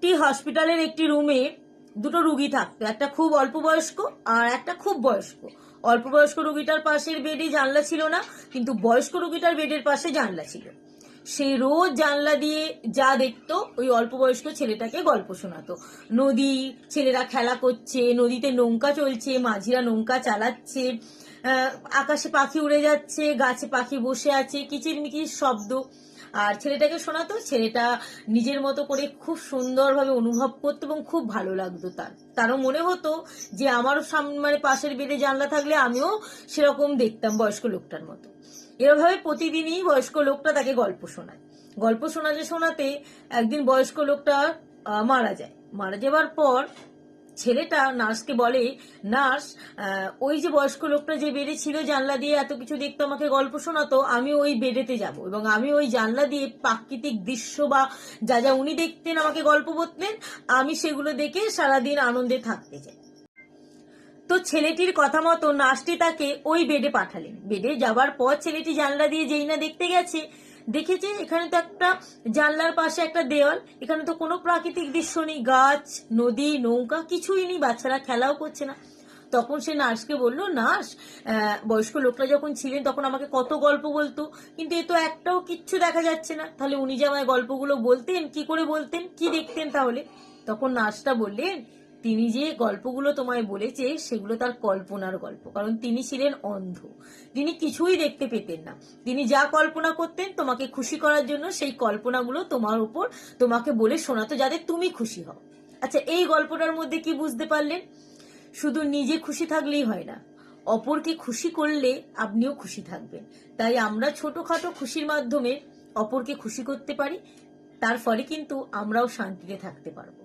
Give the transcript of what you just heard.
একটি হসপিটালের একটি রুমে দুটো রুগী থাকতো, একটা খুব অল্প বয়স্ক আর একটা খুব বয়স্ক। অল্প বয়স্ক রুগীটার পাশের বেডে জানলা ছিল না, কিন্তু বয়স্ক রুগীটার বেডের পাশে জানলা ছিল। সেই রোজ জানলা দিয়ে যা দেখতো ওই অল্প বয়স্ক ছেলেটাকে গল্প শোনাতো। নদী, ছেলেরা খেলা করছে, নদীতে নৌকা চলছে, মাঝিরা নৌকা চালাচ্ছে, আকাশে পাখি উড়ে যাচ্ছে, গাছে পাখি বসে আছে, কিচিরমিচির শব্দ। আর ছেলেটাকে শোনাতো, ছেলেটা নিজের মতো করে খুব সুন্দরভাবে অনুভব করতো এবং খুব ভালো লাগতো। তারও মনে হতো যে আমারও মানে পাশের বেডে জানলা থাকলে আমিও সেরকম দেখতাম বয়স্ক লোকটার মতো। এভাবে প্রতিদিনই বয়স্ক লোকটা তাকে গল্প শোনায়। গল্প শোনাতে শোনাতে একদিন বয়স্ক লোকটা মারা যায়। মারা যাবার পর ছেলেটা নার্সকে বলে, নার্স, ওই যে বয়স্ক লোকটা যে বেডে ছিল জানলা দিয়ে এত কিছু দেখতো, আমাকে গল্প শোনাতো, আমি ওই বেডেতে যাব এবং আমি ওই জানলা দিয়ে প্রাকৃতিক দৃশ্য বা যা যা উনি দেখতেন, আমাকে গল্প বলতেন, আমি সেগুলো দেখে সারাদিন আনন্দে থাকতে চাই। তো ছেলেটির কথা মতো নার্সটি তাকে ওই বেডে পাঠালেন। বেডে যাবার পর ছেলেটি জানলা দিয়ে যেই না দেখতে গেছে, দেখেছে এখানে তো একটা জানলার পাশে একটা দেওয়াল, এখানে তো কোনো প্রাকৃতিক দৃশ্য নেই, গাছ, নদী, নৌকা কিছুই নেই, বাচ্চারা খেলাও করছে না। তখন সে নার্সকে বলল, নার্স, বয়স্ক লোকটা যখন ছিলেন তখন আমাকে কত গল্প বলতো, কিন্তু এ তো একটাও কিচ্ছু দেখা যাচ্ছে না। তাহলে উনি যে আমায় গল্পগুলো বলতেন, কি করে বলতেন, কি দেখতেন তাহলে? তখন নার্সটা বললেন, তিনি যে গল্পগুলো তোমায় বলেছে সেগুলো তার কল্পনার গল্প, কারণ তিনি ছিলেন অন্ধ, তিনি কিছুই দেখতে পেতেন না। তিনি যা কল্পনা করতেন তোমাকে খুশি করার জন্য, সেই কল্পনাগুলো তোমার উপর তোমাকে বলে শোনাতো যাতে তুমি খুশি হও। আচ্ছা, এই গল্পটার মধ্যে কি বুঝতে পারলেন? শুধু নিজে খুশি থাকলেই হয় না, অপরকে খুশি করলে আপনিও খুশি থাকবেন। তাই আমরা ছোটখাটো খুশির মাধ্যমে অপরকে খুশি করতে পারি, তার ফলে কিন্তু আমরাও শান্তিতে থাকতে পারবো।